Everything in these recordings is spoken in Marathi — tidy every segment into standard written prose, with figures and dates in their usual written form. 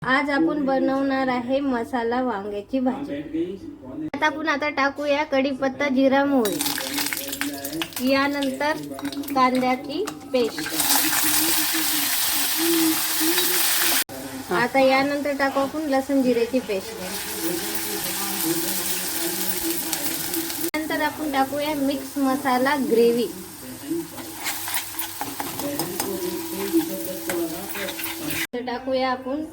आज आपण बनवणार आहे मसाला वांग्याची भाजी। आता टाकूया कढीपत्ता, जिरा, मोहरी, यानंतर कांद्याची पेस्ट। आता यानंतर टाकू आपण लसूण जिऱ्याची पेस्ट। नंतर आपण टाकूया मिक्स मसाला ग्रेव्ही। टाकूया आपण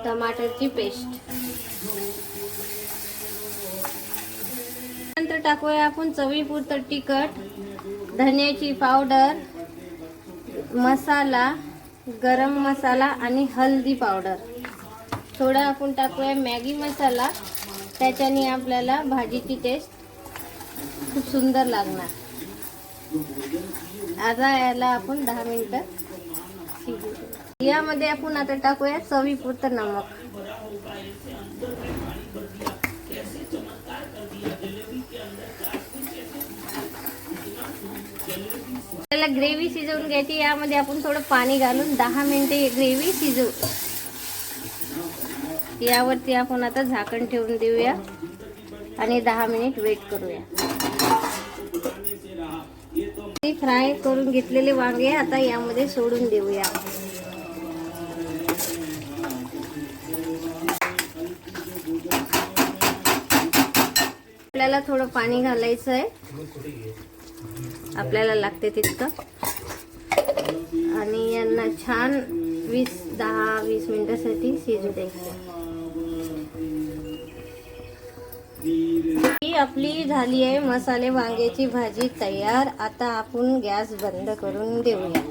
टमाटरची पेस्ट। नंतर टाकूया आपण चवीपुरतं तिखट, धन्याची पावडर, मसाला, गरम मसाला आणि हळदी पावडर। थोडा आपण टाकूया मॅगी मसाला, त्याच्याने आपल्याला भाजीची टेस्ट खूप सुंदर लागणार। आता याला आपण 10 मिनिटं शिजू। यामध्ये आपण आता टाकूया चवीपुरतं नमक। त्याला ग्रेव्ही शिजवून घ्यायची। यामध्ये आपण थोडं पाणी घालून 10 मिनिटे ग्रेव्ही शिजवू। यावरती आपण आता झाकण ठेवून देऊया आणि 10 मिनिट वेट करूया। फ्राय करून घेतलेले वांगे आता यामध्ये सोडून देऊया। आपल्याला थोडं पाणी घालायचं आहे, आपल्याला लागते तितकं, आणि यांना छान 10-20 मिनिटासाठी शिजू द्यायचं। ही आपली झाली आहे मसाले वांग्याची भाजी तयार। आता आपण गॅस बंद करून देऊया।